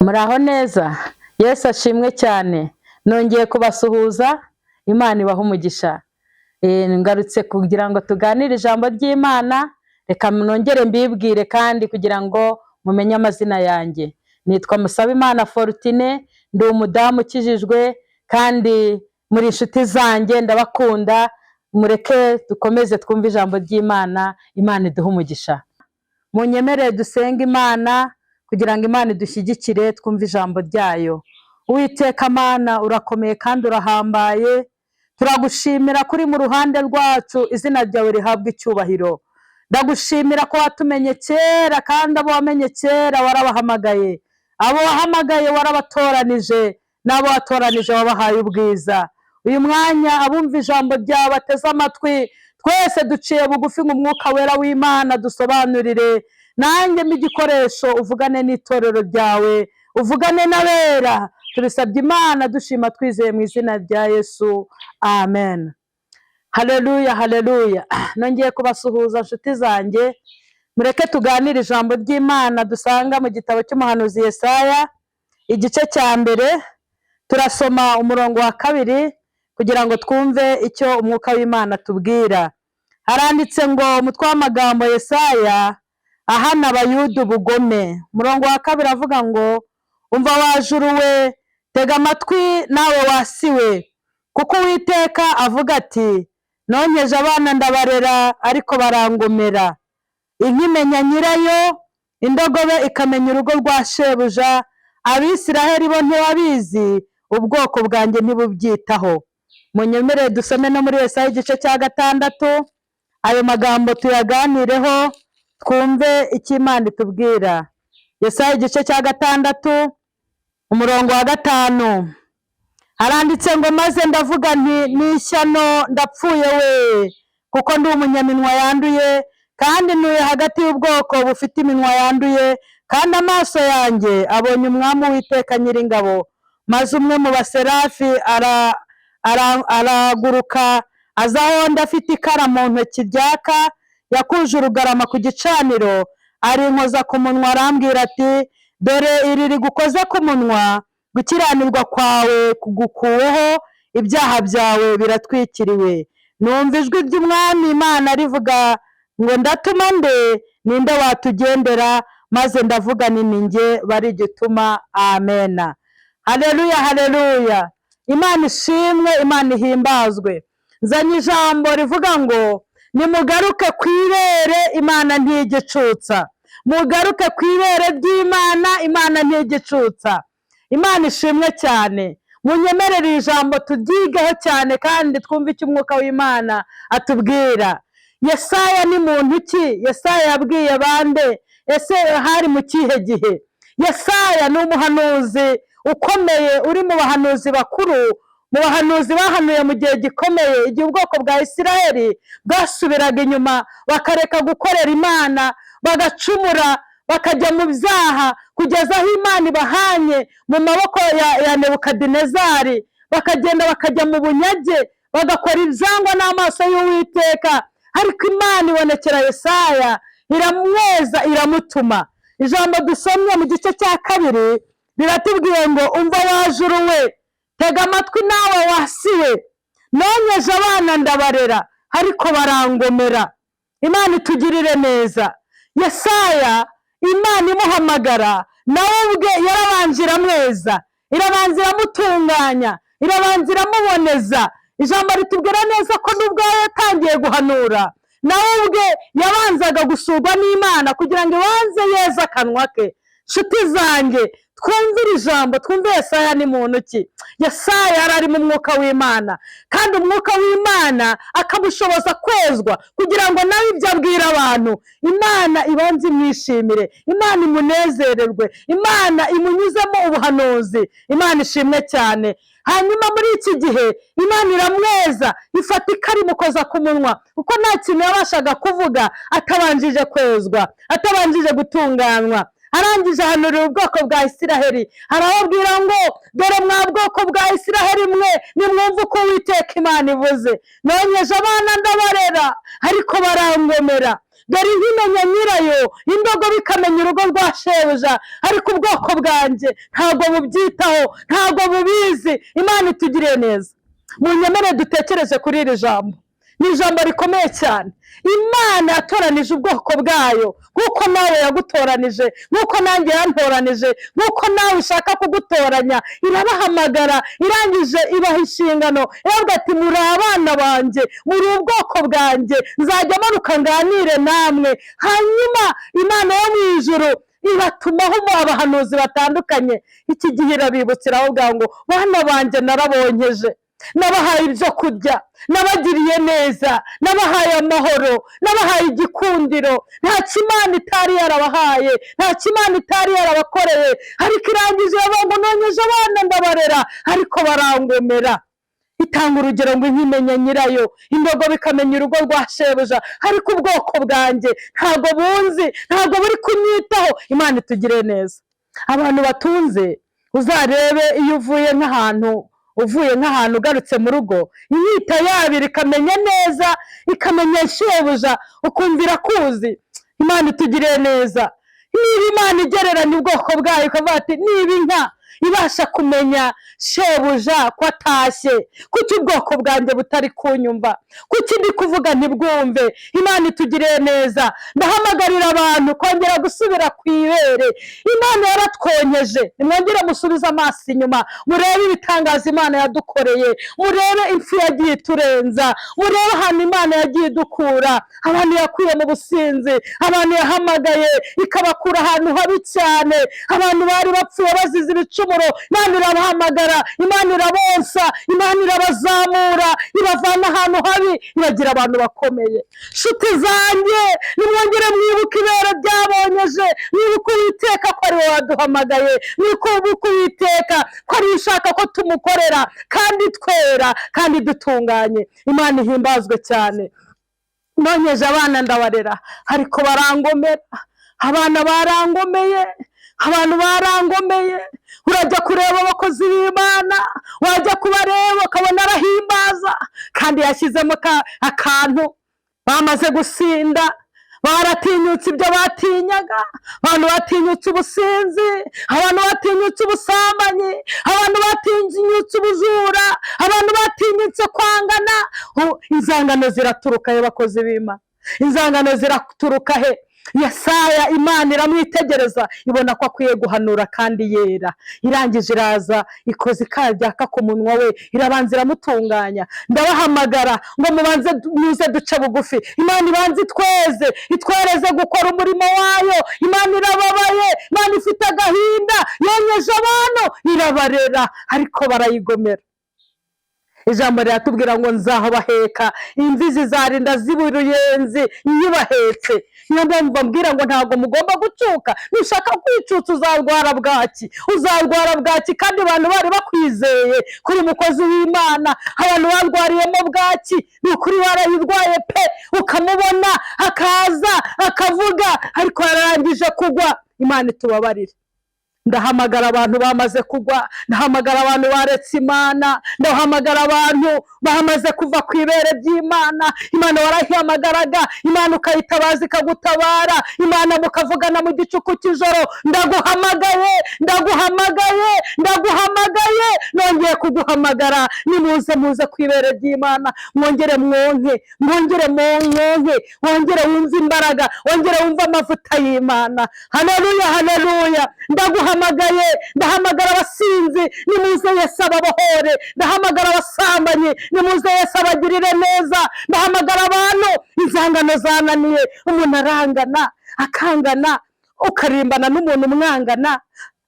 Muraho neza, Yesu ashimwe cyane. Nongeye kubasuhuza, Imana ibahe umugisha. Ngarutse kugira ngo tuganire ijambo ry'Imana, reka nongere mbibwire kandi kugira ngo mumenye amazina yanjye. Nitwa Musabimana Fortune, ndi umudamu ukijijwe kandi muri inshuti zanjye ndabakunda. Mureke dukomeze twumve ijambo ry'Imana, Imana iduhe umugisha. Munyemerere dusenga Imana kugira ngo Imana idushyigikire twumve ijambo ryayo. Uwiteka Mana, urakomeye kandi urahambaye, turagushimira kuri mu ruhande rwacu, izina ryawe rihabwa icyubahiro. Ndagushimira ko watumenye kera kandi abo wamenye kera warabahamagaye, abo wahamagaye warabatoranije, n'abo watoranije wabahaye ubwiza. Uyu mwanya abumva ijambo ryawe bateze amatwi, twese duciye bugufi ngo umwuka wera w'Imana dusobanurire, nanjye m'igikoresho uvugane n'itorero ryawe, uvugane n'abera. Tubisabye Imana dushima twizeye mu izina rya Yesu, amen. Haleluya, haleluya. Nongeye kubasuhuza nshuti zanjye, mureke tuganire ijambo ry'Imana dusanga mu gitabo cy'umuhanuzi Yesaya, igice cya mbere. Turasoma umurongo wa 2 kugira ngo twumve icyo umwuka w'Imana tubwira. Haranditse ngo umutwe w'amagambo Yesaya ahana abayuda ubugome. Umurongo wa 2 avuga ngo, umva wajuru we, tega amatwi nawe wasiwe, kuko Uwiteka avuga ati, nonkeje abana ndabarera ariko barangomera. Inka imenya nyirayo, indogobe ikamenya urugo rwa shebuja, Abisiraheli bo ntibabizi, ubwoko bwanjye ntibubyitaho. Munyemerere dusome no muri Yesaya igice cya 6, ayo magambo tuyaganireho twumve icyo Imana itubwira. Yesaya igice cya 6 umurongo wa 5 haranditse ngo, maze ndavuga nti n'ishyano ndapfuye we, kuko ndi umunyaminwa yanduye kandi ntuye hagati y'ubwoko bufite iminwa yanduye, kandi amaso yanjye abonye umwami Uwiteka Nyiringabo. Maze umwe mu baserafi araguruka aza aho ndi afite ikara mu ntoki ryaka, yakuje urugarama ku gicaniro, arinkoza ku munwa arambwira ati, dore iri rigukoze ku munwa, gukiranirwa kwawe kugukuweho, ibyaha byawe biratwikiriwe. Numva ijwi ry'Umwami Imana rivuga ngo, ndatuma nde, ninde watugendera? Maze ndavuga nti, ni njye bari gituma. Amena. Haleluya, haleluya. Imana ishimwe, Imana ihimbazwe. Nzanye ijambo rivuga ngo, nimugaruke ku ibere, Imana ntigicutsa. Mugaruke ku ibere ry'Imana, Imana ntigicutsa. Imana ishimwe cyane. Munyemerere ijambo turyigeho cyane kandi twumve icyo umwuka w'Imana atubwira. Yesaya ni muntu ki? Yesaya yabwiye bande? Ese hari mu kihe gihe? Yesaya ni umuhanuzi ukomeye, uri mu bahanuzi bakuru, mu bahanuzi bahanuye mu gihe gikomeye, igihe ubwoko bwa Isiraheli bwasubiraga inyuma bakareka gukorera Imana, bagacumura, bakajya mu byaha, kugeza aho Imana ibahanye mu maboko ya Nebukadinezari, bakagenda bakajya mu bunyage, bagakora ibyangwa n'amaso y'Uwiteka. Ariko Imana ibonekera Yesaya, iramweza, iramutuma. Ijambo dusomye mu gice cya 2 riratubwiye ngo, umva wajuru we, tega amatwi nawe wasiwe, nonkeje abana ndabarera ariko barangomera. Imana itugirire neza. Yesaya, Imana imuhamagara, nawe ubwe yarabanje iramweza, irabanza iramutunganya, irabanza iramuboneza. Ijambo ritubwira neza ko nubwo yatangiye guhanura, nawe ubwe yabanzaga gusurwa n'Imana kugira ngo ibanze yeze akanwa ke. Nshuti zanjye, twumvire ijambo, twumve Yesaya ni muntu ki. Yesaya yari ari mu mwuka w'Imana, kandi umwuka w'Imana akamushoboza kwezwa kugira ngo nawe ibyo abwira abantu, Imana ibanze imwishimire, Imana imunezererwe, Imana imunyuzemo ubuhanuzi. Imana ishimwe cyane. Hanyuma muri iki gihe Imana iramweza, ifata ikara imukoza ku munwa, kuko nta kintu yabashaga kuvuga atabanjije kwezwa, atabanjije gutunganywa. Arangije ahanurira ubwoko bwa Isiraheli, arababwira ngo, dore mwa bwoko bwa Isiraheli mwe, nimwumve uko Uwiteka Imana ivuze, nonkeje abana ndabarera ariko barangomera. dore nkimenya nyirayo, indogobe ikamenya urugo rwa shebuja, ariko ubwoko bwanjye ntabwo bubyitaho, ntabwo bubizi. Imana itugiriye neza. Munyemere dutekereze kuri iri jambo, ni ijambo rikomeye cyane. Imana yatoranije ubwoko bwayo nk'uko nawe yagutoranije, nk'uko nanjye yantoranije, nk'uko nawe ushaka kugutoranya. Irabahamagara, irangije ibaha inshingano, iravuga ati muri abana banjye, muri ubwoko bwanjye, nzajya manuka nganire namwe. Hanyuma Imana yo mu ijuru ibatumaho abahanuzi batandukanye. Iki gihe irabibukira avuga ngo bana banjye narabonkeje, nabahaye ibyo kurya, nabagiriye neza, nabahaye amahoro, nabahaye igikundiro. Nta kimana itari yarabahaye, nta kimana itari yarabakoreye, ariko irangije iravuga ngo nonyeje abana ndabarera, ariko barangomera. Itanga urugero ngo nkimenya nyirayo, indogobe ikamenya urugo rwa shebuja, ariko ubwoko bwanjye ntabwo bunzi, ntabwo buri kunyitaho. Imana itugire neza. Abantu batunze, uzarebe iyo uvuye nk'ahantu ugarutse mu rugo, inyita yabiri ikamenya neza, ikamenya shebuja, ukumvira kuzi. Imana itugiriye neza. Niba Imana igereranya ubwoko bwayo ikavuga ati niba inka ibasha kumenya shebuja ko atashye, kuki ubwoko bwanjye butari kunyumva? Kuki ndi kuvuga ntibwumve? Imana itugiriye neza. Ndahamagarira abantu kongera gusubira ku ibere. Imana yaratwonyeje, nimwongere musubize amaso inyuma, murebe ibitangaza Imana yadukoreye, murebe impfu yagiye iturenza, murebe ahantu Imana yagiye idukura. Abantu yakuye mu businzi, abantu yahamagaye ikabakura ahantu habi cyane, abantu bari bapfuye bazize ibicumuro. Imana irabahamagara, Imana irabonsa, Imana irabazamura, ibavana ahantu habi, iragira abantu bakomeye. Nshuti zanjye, nimwongere mwibuke ibere ryabonyeje, mwibuke Uwiteka ko ari we waduhamagaye, mwibuke Uwiteka ko ari we ushaka ko tumukorera, kandi twera, kandi dutunganye. Imana ihimbazwe cyane. Nonyeje abana ndabarera, ariko barangomera. Abana barangomeye, abantu barangomeye. Urajya kureba abakozi b'Imana, wajya kubareba ukabona arahimbaza, kandi yashyizemo akantu. Bamaze gusinda, baratinyutse ibyo batinyaga. Abantu batinyutse ubusinzi, abantu batinyutse ubusambanyi, abantu batinyutse ubujura, abantu batinyutse kwangana. Inzangano ziraturuka he bakozi b'Imana? Inzangano ziraturuka he? Yesaya Imana iramwitegereza, ibona ko akwiye guhanura kandi yera. Irangije iraza ikoze ikaryaka ku munwa we, irabanza iramutunganya. Ndabahamagara ngo mubanze muze duce bugufi. Imana ibanze itweze, itwereze gukora umurimo wayo. Imana irababaye, Imana ifite agahinda, yonyeje abantu, irabarera, ariko barayigomera. Ijambo riratubwira ngo nzahobaheka, imvi zizarinda ziba uruyenzi nyibahetse. Niyo mpamvu mbwira ngo ntabwo mugomba gucuka. Nushaka kwicutsa uzarwara bwaki, uzarwara bwaki, kandi abantu bari bakwizeye kuri umukozi w'Imana. Abantu barwariyemo bwaki, ni ukuri warayirwaye pe, ukamubona akaza akavuga, ariko yararangije kugwa. Imana itubabarire. Ndahamagara abantu bamaze kugwa, ndahamagara abantu baretse Imana, ndahamagara abantu bamaze kuva ku ibere ry'Imana. Imana warahihamagaraga, Imana ukayitabaza ikagutabara, Imana mukavugana mu gicuku cy'ijoro. Ndaguhamagaye, ndaguhamagaye, ndaguhamagaye, nongeye kuguhamagara. Nimuze muze ku ibere ry'Imana, mwongere mwonke, mwongere mwonke, wongere wumve imbaraga, wongere wumve amavuta y'Imana. Haleluya, haleluya. Ndaguhamagaye, ndahamagara abasinzi, nimuze Yesu ababohore. Ndahamagara abasambanyi, nimuze Yesu abagirire neza. Ndahamagara abantu inzangano zananiye. Umuntu arangana, akangana, ukarimbana n'umuntu umwangana.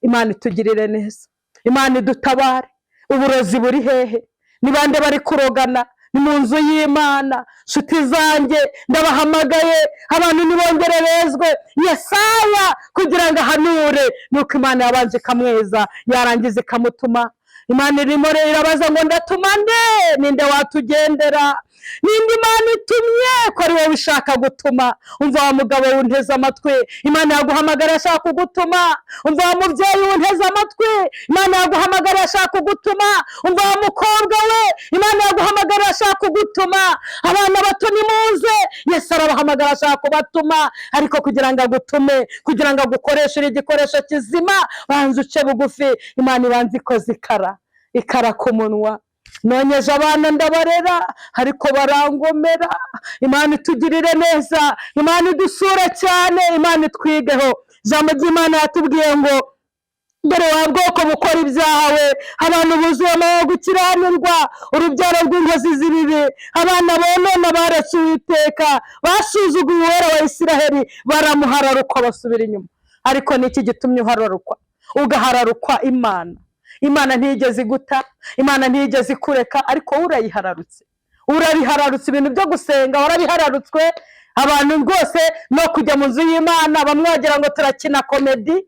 Imana itugirire neza, Imana idutabare. Uburozi buri hehe? Ni bande bari kurogana? Ni mu nzu y'Imana. Nshuti zanjye, ndabahamagaye, abantu nibongererezwe Yesaya kugira ngo ahanure. Nuko Imana yabanje ikamweza, yarangiza ikamutuma. Imana irimo irabaza ngo ndatuma nde? Ninde watugendera? ninde Imana itumye ko ari wowe ushaka gutuma. Umva wa mugabo wunteze amatwi, Imana yaguhamagara ashaka kugutuma. Umva wa mubyeyi wunteze amatwi, Imana yaguhamagara ashaka kugutuma. Umva wa mukobwa we, Imana yaguhamagara ashaka kugutuma. Abana bato nimuze, Yesu arabahamagara ashaka kubatuma. Ariko kugira ngo agutume, kugira ngo agukoreshe igikoresho kizima, banza uce bugufi. Imana ibanza ikoze ikara ku munwa. Nonyeje abana ndabarera ariko barangomera. Imana itugirire neza, Imana idusure cyane, Imana itwigeho. Ijambo ry'Imana yatubwiye ngo dore wa bwoko bukora ibyawe, abantu buzuyemo gukiranirwa, urubyaro rw'inkozi z'ibibi, abana bonona baretse Uwiteka, basuzuguye Uwera wa Isiraheli, baramuhararukwa basubira inyuma. Ariko niki gitumye uhararukwa? Ugahararukwa Imana. Imana ntiyigeze iguta, Imana ntiyigeze ikureka, ariko urayihararutse. Urabihararutse ibintu byo gusenga, warabihararutswe. Abantu rwose no kujya mu nzu y'Imana, bamwe bagira ngo turakina komedi.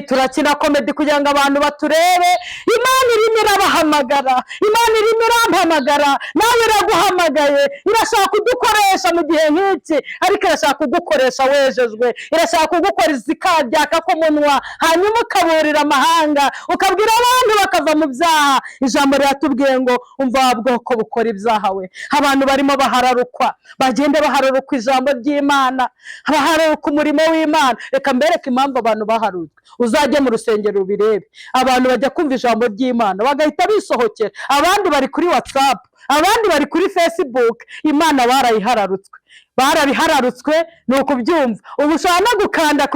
Turakina komedi kugira ngo abantu baturebe. Imana irimo irabahamagara, Imana irimo irampamagara, nawe iraguhamagaye. Irashaka kudukoresha mu gihe nk'iki, ariko irashaka kugukoresha wejejwe. Irashaka kugukoreza ikaryaka ku munwa, hanyuma ukaburira amahanga, ukabwira abantu bakava mu byaha. Ijambo riratubwiye ngo umva wa bwoko bukora ibyaha we. Abantu barimo bahararukwa, bagende bahararukwa ijambo ry'Imana, bahararukwa umurimo w'Imana. Reka mbereke impamvu abantu baharuka. Uzajye mu rusengero ubirebe, abantu bajya kumva ijambo ry'Imana bagahita bisohokera. Abandi bari kuri WhatsApp, abandi bari kuri Facebook. Imana barabihararutswe ni ukubyumva. Ubu ushobora no gukanda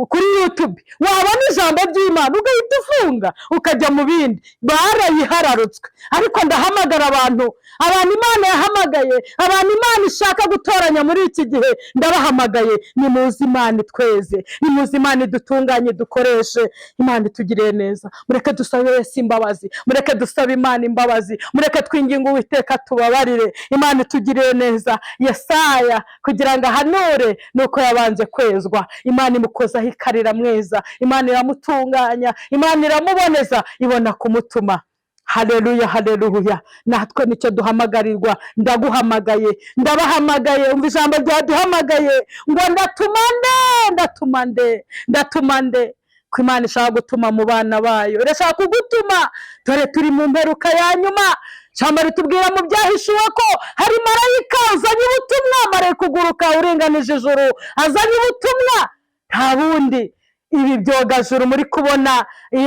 kuri YouTube, wabona ijambo ry'Imana ugahita ufunga ukajya mu bindi. Barayihararutswe. Ariko ndahamagara abantu Imana yahamagaye, abantu Imana ishaka gutoranya muri iki gihe, ndabahamagaye. Nimuze Imana itweze, nimuze Imana idutunganye, dukoreshe. Imana itugiriye neza. Mureke dusabe Yesu imbabazi, mureke dusabe Imana imbabazi, mureke twinginge Uwiteka tubabarire. Imana itugiriye neza. Yesaya kugira ngo ahanure nuko yabanje kwezwa, Imana imukozaho ikarira mweza, Imana iramutunganya, Imana iramuboneza, ibona kumutuma. Haleluya, haleluya. Natwe nicyo duhamagarirwa. Ndaguhamagaye, ndabahamagaye. Umva ijambo ryaduhamagaye ngo ndatuma nde. Ko Imana ishaka gutuma mu bana bayo, irashaka kugutuma. Dore turi mu mperuka ya nyuma. Ijambo ritubwira mu byahishuwe ko hari marayika azanye ubutumwa, marayika uguruka uringanije ijuru, azanye ubutumwa. Nta bundi ibi byogajuru muri kubona,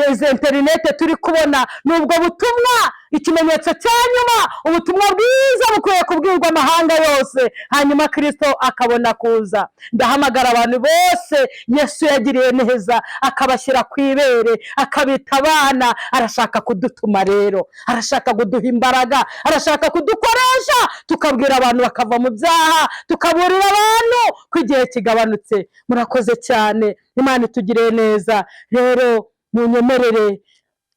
izi interinete turi kubona, nubwo butumwa, ikimenyetso cya nyuma. Ubutumwa bwiza bukwiye kubwirwa amahanga yose, hanyuma Kristo akabona kuza. Ndahamagara abantu bose Yesu yagiriye neza, akabashyira ku ibere, akabita abana. Arashaka kudutuma rero, arashaka kuduha imbaraga, arashaka kudukoresha, tukabwira abantu bakava mu byaha, tukaburira abantu ko igihe kigabanutse. Murakoze cyane, Imana itugiriye neza. Rero munyemerere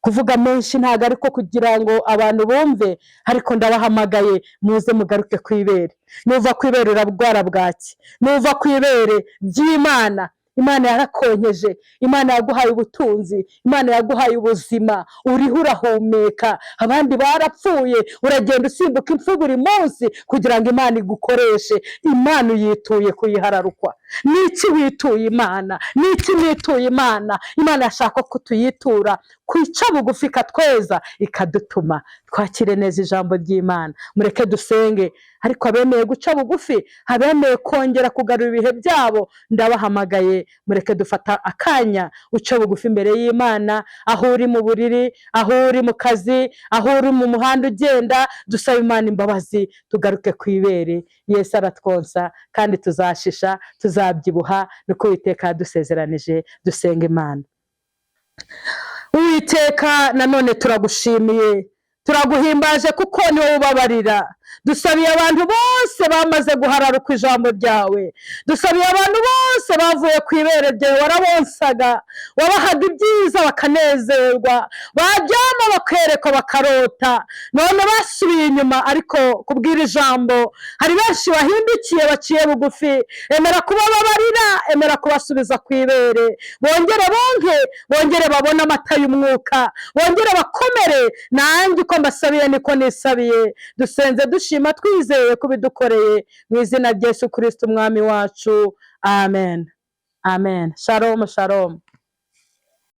kuvuga menshi, ntago ariko kugira ngo abantu bumve, ariko ndabahamagaye muze mugaruke ku ibere. Nuva ku ibere urarwara bwaki, nuva ku ibere ry'Imana. Imana yarakonkeje, Imana yaguhaye ubutunzi, Imana yaguhaye ubuzima, uriho urahumeka. Abandi barapfuye, uragenda usimbuka impfu buri munsi kugira ngo Imana igukoreshe. Imana uyituye kuyihararukwa. Niki wituye Imana? Niki nituye Imana? Imana yashaka ko tuyitura, kwica bugufi ikatweza, ikadutuma. Twakire neza ijambo ry'Imana. Mureke dusenge. Ariko abemeye guca bugufi, abemeye kongera kugarura ibihe byabo, ndabahamagaye. Mureke dufata akanya uca bugufi imbere y'Imana, aho uri mu buriri, aho uri mu kazi, aho uri mu muhanda ugenda. Dusaba Imana imbabazi, tugaruke ku ibere. Yesu aratwonsa kandi tuzashisha, tuzabyibuha. Nuko Uwiteka yadusezeranije. Dusenga Imana. Uwiteka, nanone turagushimiye, turaguhimbaje kuko ni wowe ubabarira. Dusabiye abantu bose bamaze guhararukwa ijambo ryawe, dusabiye abantu bose bavuye ku ibere ryawe warabonsaga, wabahaga ibyiza bakanezerwa, baryama bakerekwa bakarota, none basubiye inyuma. Ariko kubwira ijambo hari benshi bahindukiye baciye bugufi. Emera kubababarira, emera kubasubiza ku ibere, bongere bonke, bongere babone amata y'umwuka, bongere bakomere. Nanjye uko mbasabiye niko nisabiye. Dusenze dushima twizeye kubidukoreye mu izina rya Yesu Kristo umwami wacu. Amen. Amen. Shalom, shalom.